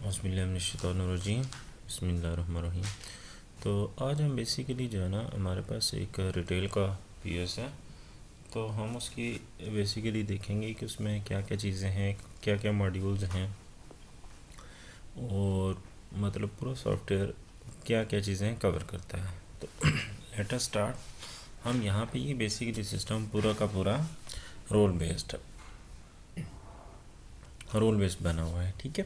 औज़ुबिल्लाहिमिनश्शैतानिर्रजीम बिस्मिल्लाहिर्रहमानिर्रहीम। तो आज हम बेसिकली जो है ना, हमारे पास एक रिटेल का पीएस है, तो हम उसकी बेसिकली देखेंगे कि उसमें क्या क्या चीज़ें हैं, क्या क्या मॉड्यूल्स हैं और मतलब पूरा सॉफ्टवेयर क्या क्या चीज़ें कवर करता है। तो लेट अस स्टार्ट। हम यहाँ पे ये बेसिकली सिस्टम पूरा का पूरा रोल बेस्ड बना हुआ है, ठीक है।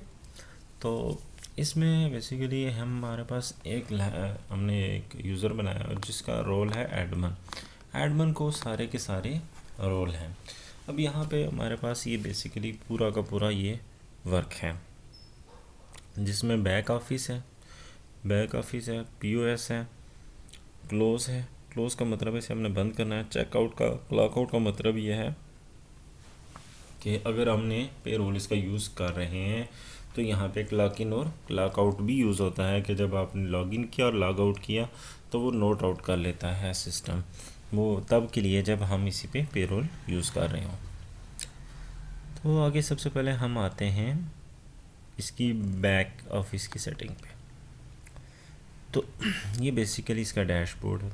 तो इसमें बेसिकली हमारे पास हमने एक यूज़र बनाया जिसका रोल है एडमन को सारे के सारे रोल हैं। अब यहाँ पे हमारे पास ये बेसिकली पूरा का पूरा ये वर्क है, जिसमें बैक ऑफिस है, पीओएस है, क्लोज़ का मतलब इसे हमने बंद करना है। चेकआउट का क्लॉकआउट का मतलब ये है कि अगर हमने पेरोल इसका यूज़ कर रहे हैं तो यहाँ पे क्लॉक इन और क्लॉक आउट भी यूज़ होता है कि जब आपने लॉग इन किया और लॉग आउट किया तो वो नोट आउट कर लेता है सिस्टम, वो तब के लिए जब हम इसी पे पेरोल यूज़ कर रहे हों। तो आगे सबसे पहले हम आते हैं इसकी बैक ऑफिस की सेटिंग पे। तो ये बेसिकली इसका डैशबोर्ड है।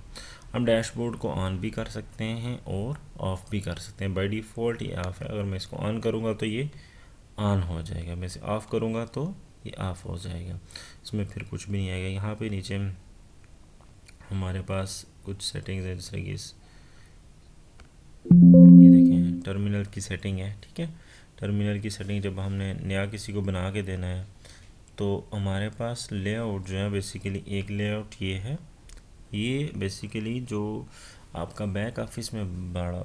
हम डैशबोर्ड को ऑन भी कर सकते हैं और ऑफ़ भी कर सकते हैं। बाय डिफ़ॉल्ट ये ऑफ़ है। अगर मैं इसको ऑन करूँगा तो ये ऑन हो जाएगा, मैं इसे ऑफ़ करूँगा तो ये ऑफ़ हो जाएगा, इसमें फिर कुछ भी नहीं आएगा। यहाँ पे नीचे हमारे पास कुछ सेटिंग्स है, जैसे कि ये देखें टर्मिनल की सेटिंग है, ठीक है। टर्मिनल की सेटिंग जब हमने नया किसी को बना के देना है तो हमारे पास लेआउट जो है बेसिकली एक लेआउट ये है। ये बेसिकली जो आपका बैक ऑफिस में बड़ा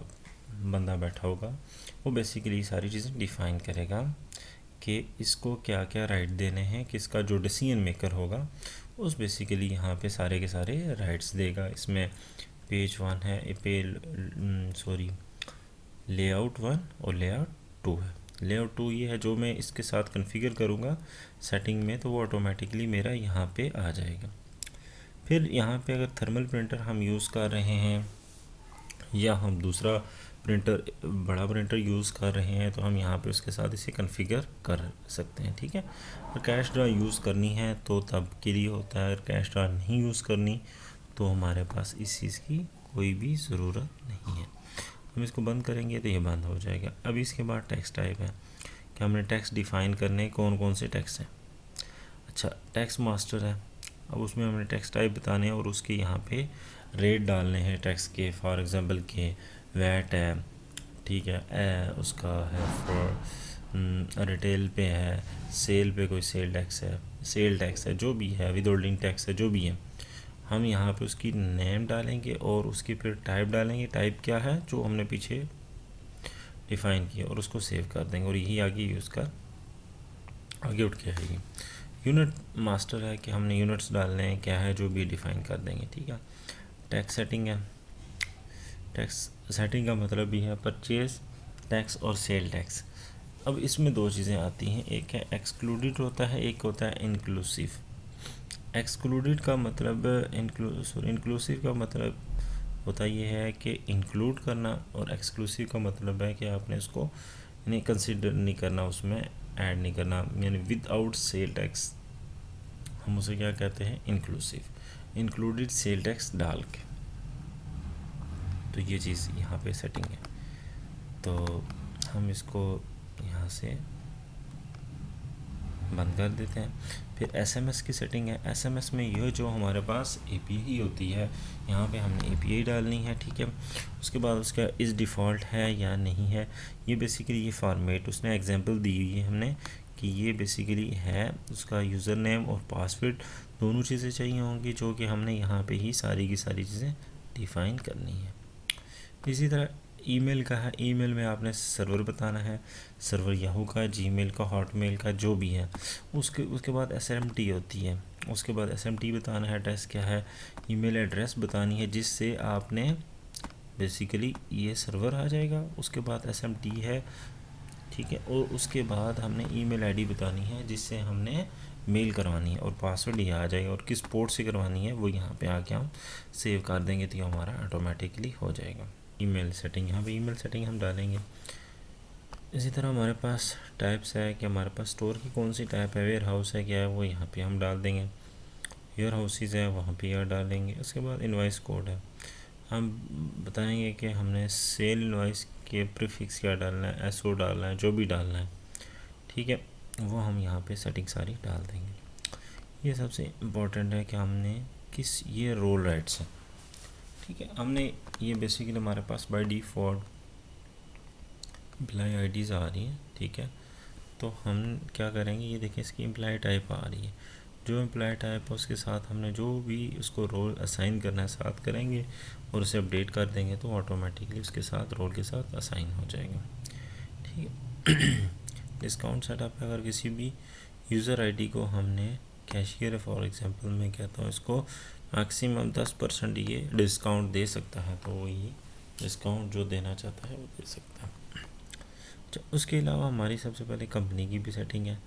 बंदा बैठा होगा वो बेसिकली सारी चीज़ें डिफ़ाइन करेगा कि इसको क्या क्या राइट देने हैं, किसका जो डिसीजन मेकर होगा उस बेसिकली यहाँ पे सारे के सारे राइट्स देगा। इसमें पेज 1 है, लेआउट 1 और लेआउट 2 है। लेआउट 2 ये है जो मैं इसके साथ कॉन्फ़िगर करूँगा सेटिंग में, तो वो ऑटोमेटिकली मेरा यहाँ पे आ जाएगा। फिर यहाँ पे अगर थर्मल प्रिंटर हम यूज़ कर रहे हैं या हम दूसरा प्रिंटर बड़ा प्रिंटर यूज़ कर रहे हैं तो हम यहाँ पे उसके साथ इसे कॉन्फ़िगर कर सकते हैं, ठीक है। अगर कैश ड्रा यूज़ करनी है तो तब के लिए होता है, अगर कैश ड्रा नहीं यूज़ करनी तो हमारे पास इस चीज़ की कोई भी ज़रूरत नहीं है। हम इसको बंद करेंगे तो ये बंद हो जाएगा। अब इसके बाद टेक्स्ट टाइप है कि हमने टेक्स्ट डिफ़ाइन करने कौन कौन से टेक्स्ट हैं। अच्छा, टेक्स्ट मास्टर है, अब उसमें हमने टेक्स्ट टाइप बताने हैं और उसके यहाँ पे रेट डालने हैं टेक्स्ट के। फॉर एग्ज़ाम्पल के वैट है, ठीक है, उसका है फॉर रिटेल पे है, सेल पे कोई सेल टैक्स है, जो भी है, विद होल्डिंग टैक्स है, जो भी है, हम यहाँ पे उसकी नेम डालेंगे और उसकी फिर टाइप डालेंगे। टाइप क्या है जो हमने पीछे डिफ़ाइन किया और उसको सेव कर देंगे और यही आगे यूज़ कर आगे उठ के आएगी। यूनिट मास्टर है कि हमने यूनिट्स डालने हैं, क्या है जो भी डिफ़ाइन कर देंगे, ठीक है। टैक्स सेटिंग है, टैक्स सेटिंग का मतलब भी है परचेज टैक्स और सेल टैक्स। अब इसमें दो चीज़ें आती हैं, एक है एक्सक्लूडेड होता है, एक होता है इंक्लूसिव। एक्सक्लूडेड का मतलब इंक्लूसिव का मतलब होता ये है कि इंक्लूड करना, और एक्सक्लूसिव का मतलब है कि आपने उसको नहीं कंसिडर नहीं करना, उसमें ऐड नहीं करना, यानी विदाउट सेल टैक्स हम उसे क्या कहते हैं, इंक्लूडेड सेल टैक्स डाल के। तो ये चीज़ यहाँ पे सेटिंग है, तो हम इसको यहाँ से बंद कर देते हैं। फिर एसएमएस की सेटिंग है। एसएमएस में ये जो हमारे पास एपीआई होती है, यहाँ पे हमने एपीआई डालनी है, ठीक है। उसके बाद उसका इस डिफ़ॉल्ट है या नहीं है, ये बेसिकली ये फॉर्मेट उसने एग्जांपल दी हुई है हमने कि ये बेसिकली है, उसका यूज़र नेम और पासवर्ड दोनों चीज़ें चाहिए होंगी, जो कि हमने यहाँ पे ही सारी की सारी चीज़ें डिफ़ाइन करनी है। इसी तरह ईमेल का है, ईमेल में आपने सर्वर बताना है, सर्वर याहू का, जीमेल का, हॉटमेल का, जो भी है। उसके बाद एसएमटी होती है, उसके बाद एसएमटी बताना है, एड्रेस क्या है, ईमेल एड्रेस बतानी है जिससे आपने बेसिकली ये सर्वर आ जाएगा। उसके बाद एसएमटी है, ठीक है, और उसके बाद हमने ईमेल आईडी बतानी है जिससे हमने मेल करवानी है, और पासवर्ड ये आ जाएगा, और किस पोर्ट से करवानी है वो यहाँ पे आके हम सेव कर देंगे तो हमारा ऑटोमेटिकली हो जाएगा। ईमेल सेटिंग, यहाँ पे ईमेल सेटिंग हम डालेंगे। इसी तरह हमारे पास टाइप्स है कि हमारे पास स्टोर की कौन सी टाइप है, वेयर हाउस है क्या है, वो यहाँ पे हम डाल देंगे। वेयर हाउसेज है वहाँ पे यह डालेंगे। उसके बाद इनवाइस कोड है, हम बताएंगे कि हमने सेल इनवाइस के प्रीफिक्स क्या डालना है, एसओ डालना है, जो भी डालना है, ठीक है, वो हम यहाँ पे सेटिंग सारी डाल देंगे। ये सबसे इम्पोर्टेंट है कि हमने किस, ये रोल राइट्स है, ठीक है। हमने ये बेसिकली हमारे पास बाय डिफ़ॉल्ट एम्प्लॉय आईडीज़ आ रही हैं, ठीक है। तो हम क्या करेंगे, ये देखिए इसकी एम्प्लॉय टाइप आ रही है। जो एम्प्लॉय टाइप है उसके साथ हमने जो भी उसको रोल असाइन करना है साथ करेंगे और उसे अपडेट कर देंगे तो ऑटोमेटिकली उसके साथ रोल के साथ असाइन हो जाएगा, ठीक है। डिस्काउंट सेटअप है, अगर किसी भी यूज़र आईडी को हमने कैशियर फॉर एग्जांपल मैं कहता हूँ इसको मैक्सिमम 10% ये डिस्काउंट दे सकता है, तो वो ये डिस्काउंट जो देना चाहता है वो दे सकता है। उसके अलावा हमारी सबसे पहले कंपनी की भी सेटिंग है,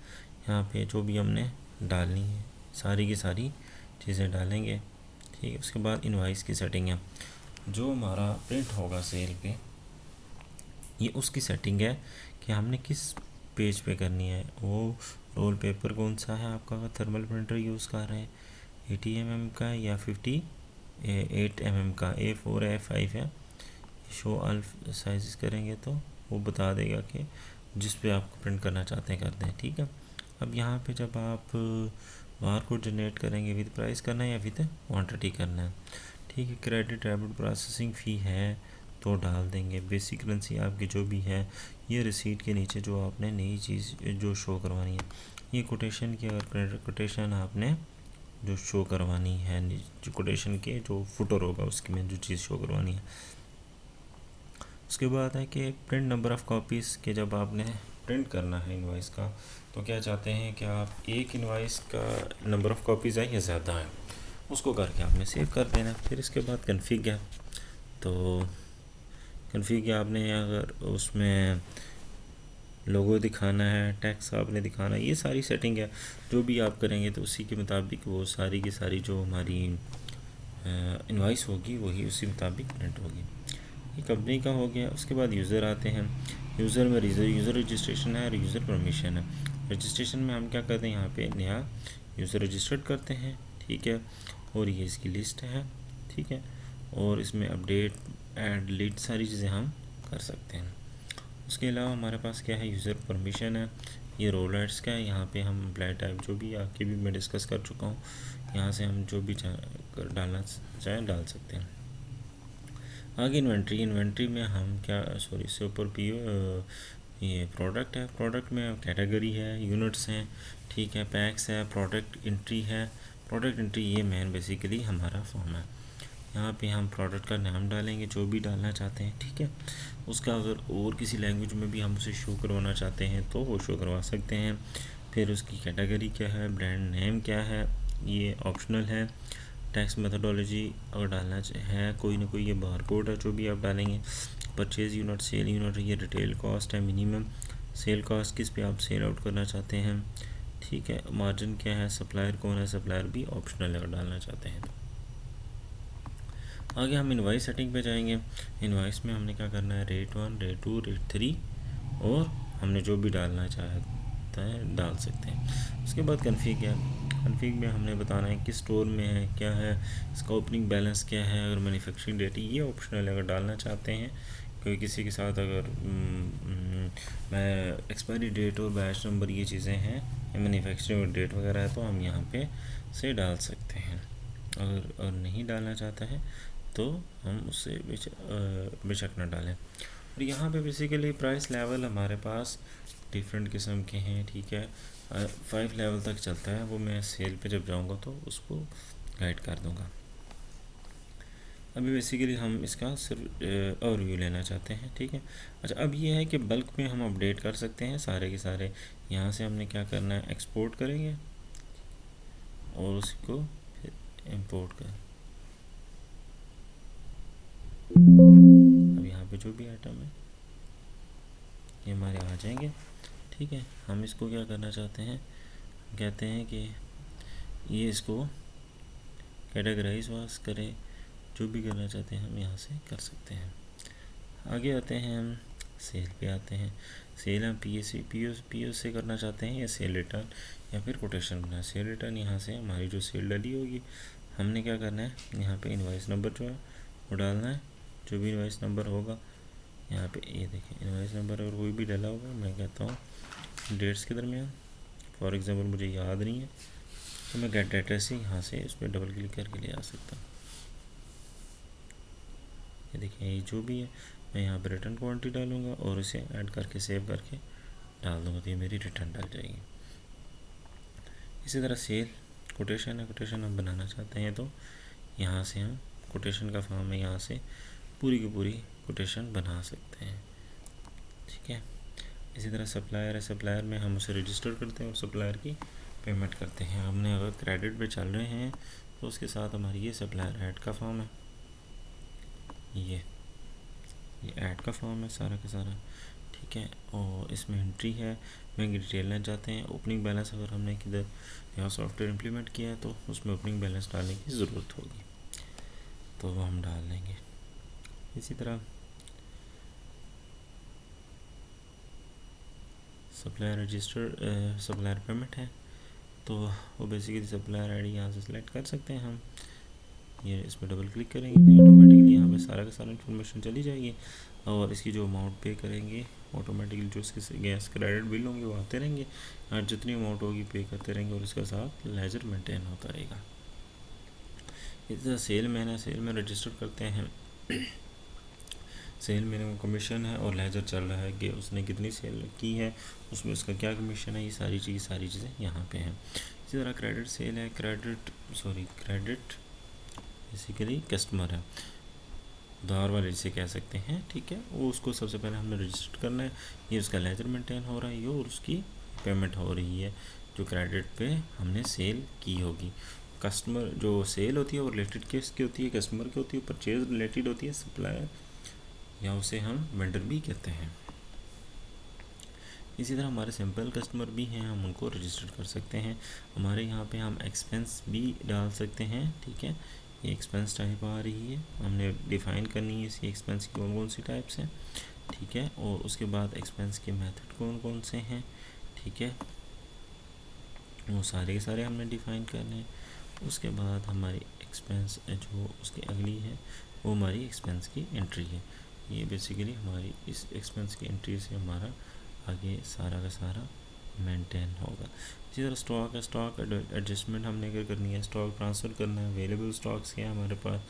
यहाँ पे जो भी हमने डालनी है सारी की सारी चीज़ें डालेंगे, ठीक है। उसके बाद इनवाइस की सेटिंग है, जो हमारा प्रिंट होगा सेल पे, ये उसकी सेटिंग है कि हमने किस पेज पे करनी है। वो रोल पेपर कौन सा है आपका, थर्मल प्रिंटर यूज़ कर रहे हैं 80 mm का या 58 mm का, A4 है A5 है। शो ऑल साइज़ करेंगे तो वो बता देगा कि जिस पे आप प्रिंट करना चाहते हैं करते हैं, ठीक है। अब यहाँ पे जब आप बार कोड जनरेट करेंगे विद प्राइस करना है या विद क्वांटिटी करना है, ठीक है। क्रेडिट डेबिट प्रोसेसिंग फ़ी है तो डाल देंगे। बेसिक करेंसी आपकी जो भी है, ये रिसीट के नीचे जो आपने नई चीज़ जो शो करवानी है, ये कोटेशन की, अगर कोटेशन आपने जो शो करवानी है, जो कोटेशन के जो फुटर होगा उसकी में जो चीज़ शो करवानी है। उसके बाद है कि प्रिंट नंबर ऑफ़ कॉपीज़ के, जब आपने प्रिंट करना है इनवाइस का तो क्या चाहते हैं कि आप एक इनवाइस का नंबर ऑफ़ कॉपीज़ है या ज़्यादा है, उसको करके आपने सेव कर देना। फिर इसके बाद कन्फिग है, तो कन्फिग आपने अगर उसमें लोगो दिखाना है, टैक्स आपने दिखाना है, ये सारी सेटिंग है। जो भी आप करेंगे तो उसी के मुताबिक वो सारी की सारी जो हमारी इनवाइस होगी वही उसी मुताबिक प्रिंट होगी। ये कंपनी का हो गया। उसके बाद यूज़र आते हैं। यूज़र में यूज़र रजिस्ट्रेशन है और यूज़र परमिशन है। रजिस्ट्रेशन में हम क्या करते हैं, यहाँ पे नया यूज़र रजिस्टर्ड करते हैं, ठीक है, और ये इसकी लिस्ट है, ठीक है, और इसमें अपडेट ऐड डिलीट सारी चीज़ें हम कर सकते हैं। उसके अलावा हमारे पास क्या है, यूज़र परमिशन है, ये रोल राइट्स का है। यहाँ पे हम अप्लाई टाइप जो भी आके भी मैं डिस्कस कर चुका हूँ, यहाँ से हम जो भी डालना चाहें डाल सकते हैं। आगे इन्वेंट्री में हम क्या, सॉरी इससे ऊपर पी ये प्रोडक्ट है, प्रोडक्ट में कैटेगरी है, यूनिट्स हैं, ठीक है, पैक्स है, प्रोडक्ट एंट्री है। प्रोडक्ट एंट्री ये मेन बेसिकली हमारा फॉर्म है। यहाँ पे हम प्रोडक्ट का नाम डालेंगे जो भी डालना चाहते हैं, ठीक है। उसका अगर और किसी लैंग्वेज में भी हम उसे शो करवाना चाहते हैं तो वो शो करवा सकते हैं। फिर उसकी कैटेगरी क्या है, ब्रांड नेम क्या है, ये ऑप्शनल है। टैक्स मेथोडोलॉजी अगर डालना है कोई ना कोई, ये बार कोड है जो भी आप डालेंगे। परचेज यूनिट, सेल यूनिट, ये रिटेल कॉस्ट है, मिनिमम सेल कॉस्ट किस पे आप सेल आउट करना चाहते हैं, ठीक है। मार्जिन क्या है, सप्लायर कौन है, सप्लायर भी ऑप्शनल अगर डालना चाहते हैं तो। आगे हम इनवाइस सेटिंग पे जाएंगे। इनवाइस में हमने क्या करना है, रेट 1, रेट 2, रेट 3, और हमने जो भी डालना चाहता है डाल सकते हैं। उसके बाद कन्फिग है। कन्फिग में हमने बताना है किस स्टोर में है, क्या है, इसका ओपनिंग बैलेंस क्या है, अगर मैन्युफैक्चरिंग डेट, ये ऑप्शनल अगर डालना चाहते हैं। कोई किसी के साथ अगर मैं एक्सपायरी डेट और बैच नंबर ये चीज़ें हैं, मैन्युफैक्चरिंग डेट वगैरह है, तो हम यहाँ पे से डाल सकते हैं। अगर नहीं डालना चाहता है तो हम उससे बेशक न डालें। और यहाँ पे बेसिकली प्राइस लेवल हमारे पास डिफरेंट किस्म के हैं, ठीक है। 5 लेवल तक चलता है, वो मैं सेल पे जब जाऊँगा तो उसको गाइड कर दूँगा। अभी बेसिकली हम इसका सिर्फ ओवरव्यू लेना चाहते हैं, ठीक है। अच्छा, अब ये है कि बल्क में हम अपडेट कर सकते हैं सारे के सारे। यहाँ से हमने क्या करना है, एक्सपोर्ट करेंगे और उसको फिर इम्पोर्ट कर, अब यहाँ पे जो भी आइटम है ये हमारे आ जाएंगे, ठीक है। हम इसको क्या करना चाहते हैं, कहते हैं कि ये इसको कैटेगराइज वास करें, जो भी करना चाहते हैं हम यहाँ से कर सकते हैं। आगे आते हैं हम सेल पे आते हैं। सेल हम पी ओ से करना चाहते हैं या सेल रिटर्न या फिर कोटेशन बनाना। सेल रिटर्न यहाँ से हमारी जो सेल डली होगी हमने क्या करना है, यहाँ पे इनवॉइस नंबर जो है वो डालना है, जो भी इनवॉइस नंबर होगा यहाँ पे, ये देखें इनवॉइस नंबर और कोई भी डला होगा, मैं कहता हूँ डेट्स के दरमियान, फॉर एग्जांपल मुझे याद नहीं है तो मैं गेट डेटा से यहाँ से इस पर डबल क्लिक करके ले आ सकता हूँ। ये देखिए ये जो भी है मैं यहाँ पे रिटर्न क्वांटिटी डालूँगा और इसे ऐड करके सेव करके डाल दूँगा तो ये मेरी रिटर्न डल जाएगी। इसी तरह सेल कोटेशन है, कोटेशन हम बनाना चाहते हैं तो यहाँ से हम कोटेशन का फॉर्म है, यहाँ से पूरी की पूरी कोटेशन बना सकते हैं, ठीक है। इसी तरह सप्लायर है, सप्लायर में हम उसे रजिस्टर करते हैं और सप्लायर की पेमेंट करते हैं। हमने अगर क्रेडिट पे चल रहे हैं तो उसके साथ हमारी ये सप्लायर ऐड का फॉर्म है, ये ऐड का फॉर्म है सारा का सारा, ठीक है। और इसमें एंट्री है, बैंक डिटेल लेना चाहते हैं, ओपनिंग बैलेंस अगर हमने किधर यहाँ सॉफ्टवेयर इम्प्लीमेंट किया है तो उसमें ओपनिंग बैलेंस डालने की ज़रूरत होगी तो वो हम डाल देंगे। इसी तरह सप्लायर रजिस्टर सप्लायर पेमेंट है तो वो बेसिकली सप्लायर आईडी यहाँ से सिलेक्ट कर सकते हैं हम, ये इस पर डबल क्लिक करेंगे तो ऑटोमेटिकली यहाँ पे सारा का सारा इन्फॉर्मेशन चली जाएगी और इसकी जो अमाउंट पे करेंगे ऑटोमेटिकली जो इसके गैस क्रेडिट बिल होंगे वो आते रहेंगे और जितनी अमाउंट होगी पे करते रहेंगे और इसके साथ लेजर मेंटेन होता रहेगा। इस तरह सेल मैन है, सेल में रजिस्टर करते हैं, सेल में कमीशन है और लेजर चल रहा है कि उसने कितनी सेल की है, उसमें उसका क्या कमीशन है, ये सारी चीज़ें यहाँ पे हैं। इसी तरह क्रेडिट सेल है, क्रेडिट बेसिकली कस्टमर है, उधार वाले जिसे कह सकते हैं, ठीक है। वो उसको सबसे पहले हमने रजिस्टर करना है, ये उसका लेजर मेंटेन हो रहा है, ये और उसकी पेमेंट हो रही है जो क्रेडिट पे हमने सेल की होगी। कस्टमर जो सेल होती है वो रिलेटेड किसकी होती है, कस्टमर की होती है, परचेज रिलेटेड होती है, सप्लायर या उसे हम वेंडर भी कहते हैं। इसी तरह हमारे सिंपल कस्टमर भी हैं, हम उनको रजिस्टर कर सकते हैं। हमारे यहाँ पे हम एक्सपेंस भी डाल सकते हैं, ठीक है। ये एक्सपेंस टाइप आ रही है, हमने डिफ़ाइन करनी है इसकी एक्सपेंस की कौन कौन सी टाइप्स हैं, ठीक है। और उसके बाद एक्सपेंस के मेथड कौन कौन से हैं, ठीक है, वो सारे के सारे हमने डिफ़ाइन करने हैं। उसके बाद हमारी एक्सपेंस जो उसकी अगली है वो हमारी एक्सपेंस की एंट्री है। ये बेसिकली हमारी इस एक्सपेंस की एंट्री से हमारा आगे सारा का सारा मेंटेन होगा। इसी तरह स्टॉक है, स्टॉक एडजस्टमेंट हमने अगर करनी है, स्टॉक ट्रांसफ़र करना है, अवेलेबल स्टॉक्स क्या है हमारे पास,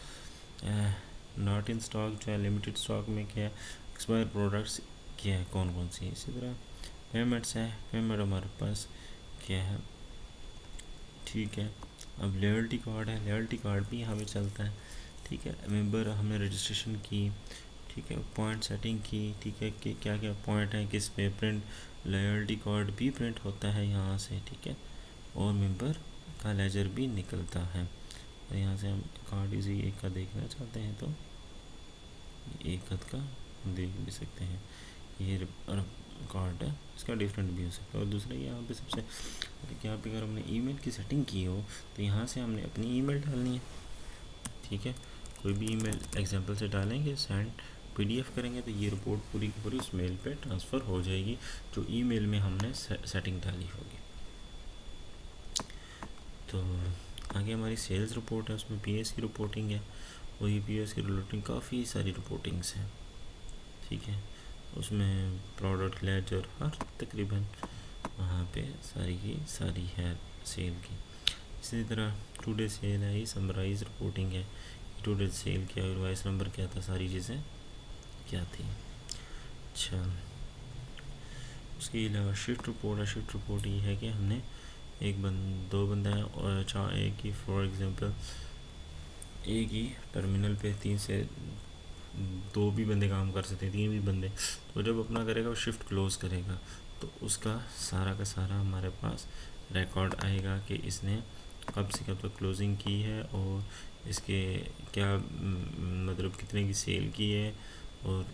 नॉट इन स्टॉक जो है, लिमिटेड स्टॉक में क्या है, एक्सपायर प्रोडक्ट्स क्या है कौन कौन सी। इसी तरह पेमेंट्स है, पेमेंट हमारे पास क्या है, ठीक है। अब लॉयल्टी कार्ड है, लॉयल्टी कार्ड भी यहाँ पे चलता है, ठीक है। मेंबर हमने रजिस्ट्रेशन की, ठीक है, पॉइंट सेटिंग की, ठीक है, कि क्या क्या पॉइंट है, किस पे प्रिंट, लॉयल्टी कार्ड भी प्रिंट होता है यहाँ से, ठीक है। और मेंबर का लेजर भी निकलता है और यहाँ से हम कार्ड इसी एक का देखना चाहते हैं तो एक हद का देख भी सकते हैं, ये कार्ड है, इसका डिफरेंट भी हो सकता है। और दूसरा यहाँ पे सबसे यहाँ पे अगर हमने ईमेल की सेटिंग की हो तो यहाँ से हमने अपनी ईमेल डालनी है, ठीक है। कोई भी ईमेल एग्जांपल से डालेंगे, सेंड पीडीएफ करेंगे तो ये रिपोर्ट पूरी की पूरी उस मेल पे ट्रांसफ़र हो जाएगी जो ईमेल में हमने सेटिंग डाली होगी। तो आगे हमारी सेल्स रिपोर्ट है, उसमें पीएस की रिपोर्टिंग है और ये पीएस की रिलेटिंग काफ़ी सारी रिपोर्टिंग्स हैं, ठीक है। उसमें प्रोडक्ट लेजर हर तकरीबन वहाँ पे सारी की सारी है सेल की। इसी तरह टुडे सेल है, ये समराइज रिपोर्टिंग है, टुडे सेल क्या, इनवॉइस नंबर क्या था, सारी चीज़ें क्या थी। अच्छा, उसके अलावा शिफ्ट रिपोर्ट है, शिफ्ट रिपोर्ट ये है कि हमने दो बंदा है और एक ही फॉर एग्जांपल एक ही टर्मिनल पे 3 से 2 भी बंदे काम कर सकते हैं, 3 भी बंदे, तो जब अपना करेगा वो शिफ्ट क्लोज़ करेगा तो उसका सारा का सारा हमारे पास रिकॉर्ड आएगा कि इसने कब से कब तक क्लोजिंग की है और इसके क्या मतलब कितने की सेल की है और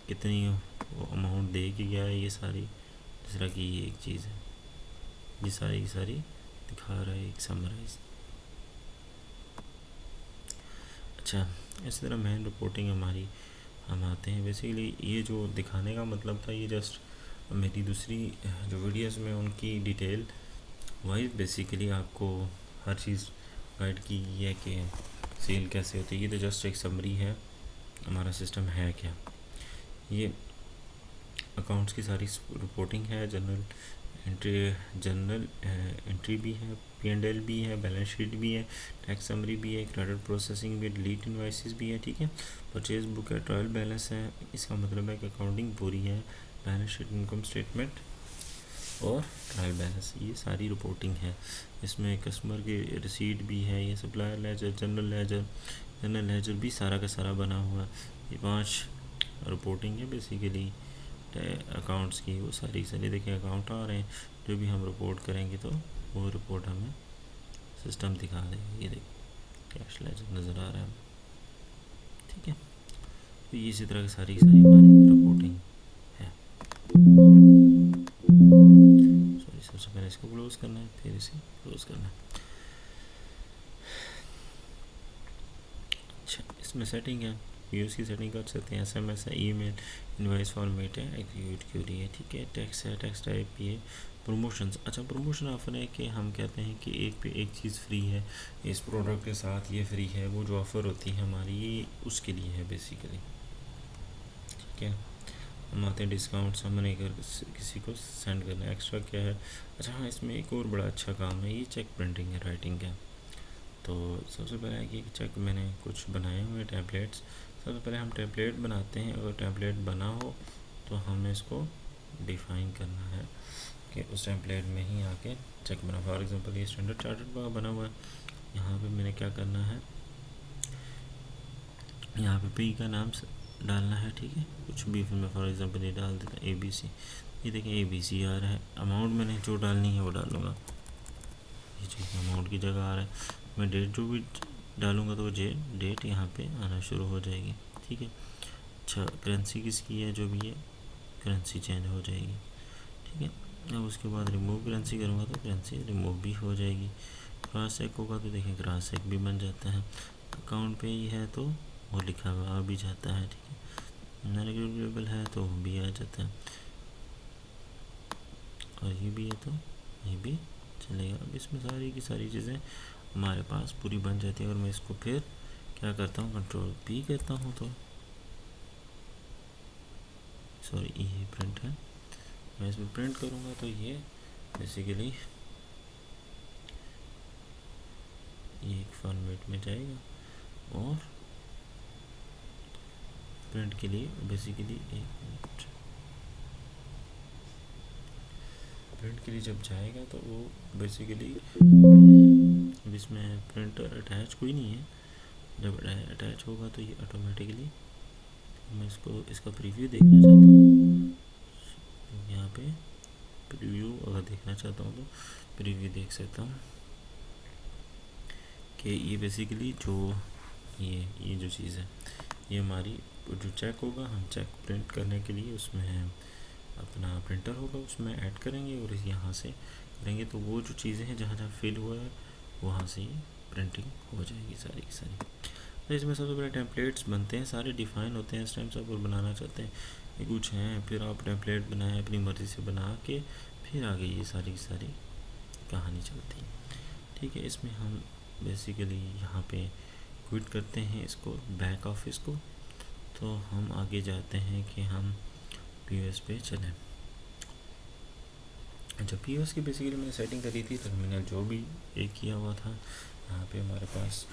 कितनी वो अमाउंट दे के गया है, ये सारी जिस तरह की ये एक चीज़ है, ये सारी की सारी दिखा रहा है एक समराइज। अच्छा, इस तरह मेन रिपोर्टिंग हमारी हम आते हैं। बेसिकली ये जो दिखाने का मतलब था ये जस्ट मेरी दूसरी जो वीडियोस में उनकी डिटेल वाइज बेसिकली आपको हर चीज़ गाइड की गई है कि सेल कैसे होती है। ये तो जस्ट एक समरी है हमारा सिस्टम है क्या। ये अकाउंट्स की सारी रिपोर्टिंग है, जनरल एंट्री भी है, P&L भी है, बैलेंस शीट भी है, टैक्स समरी भी है, क्रेडिट प्रोसेसिंग भी है, डिलीट इनवाइसेस भी है, ठीक है। परचेज बुक है, ट्रायल बैलेंस है। इसका मतलब है कि अकाउंटिंग पूरी है, बैलेंस शीट, इनकम स्टेटमेंट और ट्रायल बैलेंस, ये सारी रिपोर्टिंग है। इसमें कस्टमर की रिसीट भी है, ये सप्लायर लेजर, जनरल लेजर भी सारा का सारा बना हुआ है। ये 5 रिपोर्टिंग है बेसिकली अकाउंट्स की, वो सारी देखिए अकाउंट आ रहे हैं। जो भी हम रिपोर्ट करेंगे तो वो रिपोर्ट हमें सिस्टम दिखा देगा। ये देखिए कैश लेजर नज़र आ रहा है, ठीक है। तो ये इसी तरह की सारी हमारी रिपोर्टिंग है। सॉरी, सबसे पहले इसको क्लोज करना है, फिर इसे क्लोज करना है। अच्छा, इसमें सेटिंग है, यूज़ की सेटिंग कर सकते हैं। SMS है, ईमेल, इनवाइस फॉर्मेट है, एग्जीक्यूट क्यूरी है, ठीक है। टैक्स है, टैक्स टाइप भी है। प्रमोशंस, अच्छा प्रमोशन ऑफर है कि हम कहते हैं कि एक पे एक चीज़ फ्री है, इस प्रोडक्ट के साथ ये फ्री है। वो जो ऑफ़र होती है हमारी, ये उसके लिए है बेसिकली, ठीक है। हम आते हैं डिस्काउंट्स, हमने अगर किसी को सेंड करना है, एक्स्ट्रा क्या है। अच्छा हाँ, इसमें एक और बड़ा अच्छा काम है, ये चेक प्रिंटिंग है, राइटिंग है। तो सबसे पहले है कि चेक मैंने कुछ बनाए हुए टेम्पलेट्स। सबसे पहले हम टेम्पलेट बनाते हैं। अगर टेम्पलेट बना हो तो हमें इसको डिफ़ाइन करना है कि उस टेम्पलेट में ही आके चेक बना। फॉर एग्जांपल ये स्टैंडर्ड चार्टर्ड का बना हुआ है। यहाँ पे मैंने क्या करना है, यहाँ पे पी का नाम डालना है, ठीक है। कुछ भी फिर मैं फॉर एग्जांपल ये डाल देता हूँ ABC। ये देखें ABC आ रहा है। अमाउंट मैंने जो डालनी है वो डालूँगा। ये चीज़ अमाउंट की जगह आ रहा है। मैं डेट जो भी डालूँगा तो डेट यहाँ पे आना शुरू हो जाएगी, ठीक है। अच्छा, करेंसी किसकी है, जो भी है करेंसी चेंज हो जाएगी, ठीक है। अब उसके बाद रिमूव करेंसी करूँगा तो करेंसी रिमूव भी हो जाएगी। क्रॉस चेक होगा तो देखें क्रॉस चेक भी बन जाता है। अकाउंट पे ही है तो वो लिखा हुआ आ भी जाता है, ठीक है। नेगेटिव है तो वो भी आ जाता है, और ये भी है तो ये भी चलेगा। अब इसमें सारी की सारी चीज़ें हमारे पास पूरी बन जाती है। और मैं इसको फिर क्या करता हूँ, Ctrl+P करता हूँ तो सॉरी ये प्रिंट है, मैं इसमें प्रिंट करूँगा तो ये बेसिकली ये एक फॉर्मेट में जाएगा। और प्रिंट के लिए बेसिकली प्रिंट के लिए जब जाएगा तो वो बेसिकली, अब इसमें प्रिंटर अटैच कोई नहीं है। जब अटैच होगा तो ये ऑटोमेटिकली, मैं इसका प्रीव्यू देखना चाहता हूँ। यहाँ पे प्रीव्यू अगर देखना चाहता हूँ तो प्रीव्यू देख सकता हूँ कि ये बेसिकली जो ये जो चीज़ है, ये हमारी जो चेक होगा, हम चेक प्रिंट करने के लिए उसमें अपना प्रिंटर होगा, उसमें ऐड करेंगे और यहाँ से करेंगे तो वो जो चीज़ें हैं जहाँ जहाँ फिल हुआ है वहाँ से ही प्रिंटिंग हो जाएगी सारी की सारी। तो इसमें सबसे पहले टेम्पलेट्स बनते हैं, सारे डिफ़ाइन होते हैं। इस टाइम से आप बनाना चाहते हैं ये कुछ हैं, फिर आप टेम्पलेट बनाएं अपनी मर्ज़ी से बना के, फिर आगे ये सारी की सारी कहानी चलती है, ठीक है। इसमें हम बेसिकली यहाँ पे क्विट करते हैं इसको, बैक ऑफिस को। तो हम आगे जाते हैं कि हम POS पे चलें। अच्छा, POS की बेसिकली मैंने सेटिंग करी थी, टर्मिनल जो भी एक किया हुआ था। यहाँ पे हमारे पास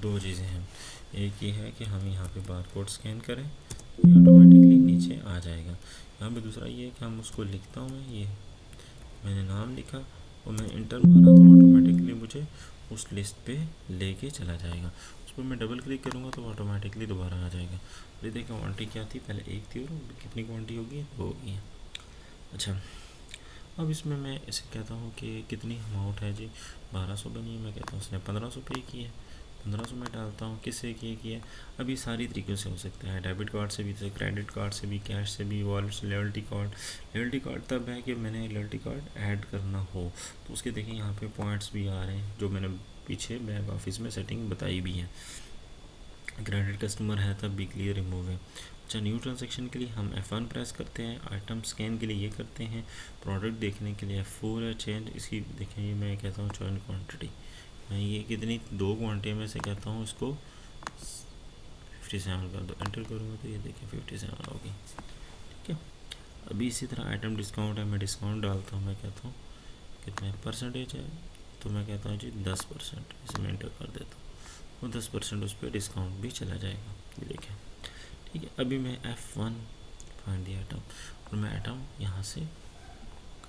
2 चीज़ें हैं। एक ये है कि हम यहाँ पे बारकोड स्कैन करें तो ये ऑटोमेटिकली नीचे आ जाएगा। यहाँ पे दूसरा ये है कि हम उसको लिखता हूँ, ये मैंने नाम लिखा और मैं इंटर मारा तो ऑटोमेटिकली मुझे उस लिस्ट पे लेके चला जाएगा। उस पर मैं डबल क्लिक करूँगा तो ऑटोमेटिकली दोबारा आ जाएगा। ये देखिए क्वांटिटी क्या थी, पहले 1 थी और कितनी क्वांटिटी होगी, 2 होगी है। अच्छा, अब इसमें मैं ऐसे कहता हूँ कि कितनी अमाउंट है जी, 1200 बनी है। मैं कहता हूँ उसने 1500 पे की है, 1500 में डालता हूँ। किससे किया? अब ये सारी तरीक़ों से हो सकता है, डेबिट कार्ड से भी, क्रेडिट कार्ड से भी, कैश से भी, वॉलेट से, लॉयल्टी कार्ड तब है कि मैंने लॉयल्टी कार्ड ऐड करना हो तो उसके देखिए यहाँ पे पॉइंट्स भी आ रहे हैं, जो मैंने पीछे बैक ऑफिस में सेटिंग बताई भी है। क्रेडिट कस्टमर है तब भी क्लियर रिमूव है। अच्छा, न्यू ट्रांजैक्शन के लिए हम F1 प्रेस करते हैं, आइटम स्कैन के लिए ये करते हैं, प्रोडक्ट देखने के लिए F4 है, चेंज इसकी देखें, ये मैं कहता हूँ चॉइन क्वांटिटी, मैं ये कितनी 2 क्वांटिटी में से कहता हूँ इसको 57 कर दो, एंटर करूँगा तो ये देखें 57 होगी। ठीक है, अभी इसी तरह आइटम डिस्काउंट है, मैं डिस्काउंट डालता हूँ, मैं कहता हूँ कितने परसेंटेज है, तो मैं कहता हूँ जी 10%, इसे मैं एंटर कर देता हूँ, वो 10% उस पर डिस्काउंट भी चला जाएगा, ये देखें। ठीक है, अभी मैं F1 फाइंड द आइटम, और मैं आइटम यहाँ से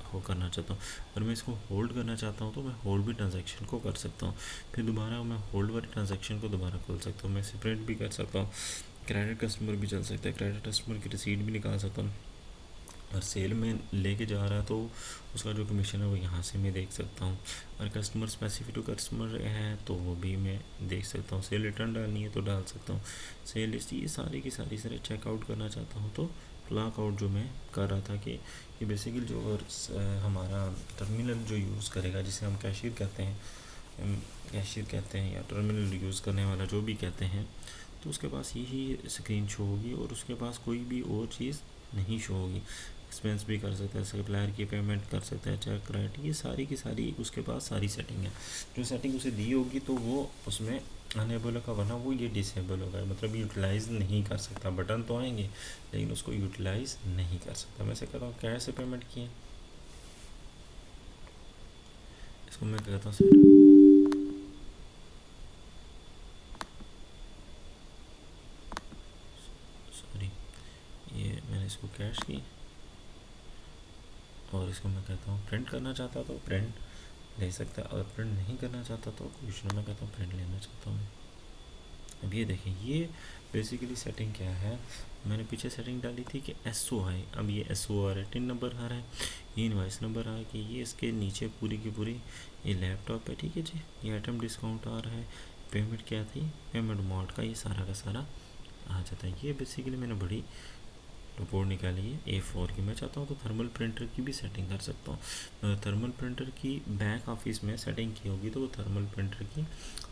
हो करना चाहता हूँ, और मैं इसको होल्ड करना चाहता हूँ तो मैं होल्ड भी ट्रांजैक्शन को कर सकता हूँ, फिर दोबारा मैं होल्ड वाली ट्रांजैक्शन को दोबारा खोल सकता हूँ, मैं सेपरेट भी कर सकता हूँ, क्रेडिट कस्टमर भी चल सकता है, क्रेडिट कस्टमर की रिसीट भी निकाल सकता हूँ, और सेल में लेके जा रहा है तो उसका जो कमीशन है वो यहाँ से मैं देख सकता हूँ, और कस्टमर स्पेसिफिक टू कस्टमर है तो वो भी मैं देख सकता हूँ, सेल रिटर्न डालनी है तो डाल सकता हूँ, सेल लिस्ट, ये सारी की सारी सर चेकआउट करना चाहता हूँ तो क्लॉक आउट जो मैं कर रहा था कि ये बेसिकली जो हमारा टर्मिनल जो यूज़ करेगा, जिसे हम कैशियर कहते हैं या टर्मिनल यूज़ करने वाला जो भी कहते हैं, तो उसके पास यही स्क्रीन शो होगी और उसके पास कोई भी और चीज़ नहीं शो होगी। एक्सपेंस भी कर सकता है, सप्लायर की पेमेंट कर सकता है, चेक राइट, ये सारी की सारी उसके पास सारी सेटिंग है, जो सेटिंग उसे दी होगी तो वो उसमें अनेबल होगा, वरना वो ये डिसेबल होगा, मतलब यूटिलाइज़ नहीं कर सकता। बटन तो आएंगे लेकिन उसको यूटिलाइज़ नहीं कर सकता। मैं ऐसे कहता हूँ कैश से पेमेंट किए, इसको मैं कहता हूँ सॉरी, ये मैंने इसको कैश की, और इसको मैं कहता हूँ प्रिंट करना चाहता तो प्रिंट ले सकता है, और प्रिंट नहीं करना चाहता तो कुछ मैं कहता हूँ प्रिंट लेना चाहता हूँ। अब ये देखें, ये बेसिकली सेटिंग क्या है, मैंने पीछे सेटिंग डाली थी कि SOI, अब ये SOR है, टिन नंबर आ रहा है, ये इनवाइस नंबर आ रहा है, कि ये इसके नीचे पूरी की पूरी ये लैपटॉप है। ठीक है जी, ये आइटम डिस्काउंट आ रहा है, पेमेंट क्या थी, पेमेंट मोड का, ये सारा का सारा आ जाता है। ये बेसिकली मैंने बड़ी रिपोर्ट निकाली है A4 की। मैं चाहता हूँ तो थर्मल प्रिंटर की भी सेटिंग कर सकता हूँ। थर्मल प्रिंटर की बैक ऑफिस में सेटिंग की होगी तो वो थर्मल प्रिंटर की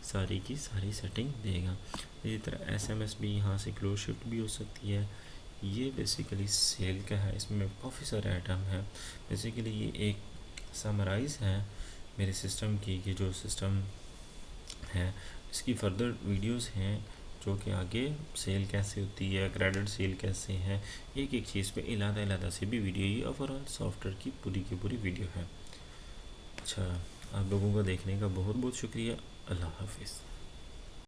सारी सेटिंग देगा। इसी तरह SMS भी यहाँ से क्लोज शिफ्ट भी हो सकती है। ये बेसिकली सेल का है, इसमें काफ़ी सारे आइटम हैं। बेसिकली ये एक समराइज़ है मेरे सिस्टम की, कि जो सिस्टम है इसकी फर्दर वीडियोस हैं जो कि आगे सेल कैसे होती है, क्रेडिट सेल कैसे है, एक एक चीज़ पे इलादा से भी वीडियो, ये ओवरऑल सॉफ्टवेयर की पूरी वीडियो है। अच्छा, आप लोगों का देखने का बहुत बहुत शुक्रिया। अल्लाह हाफिज़।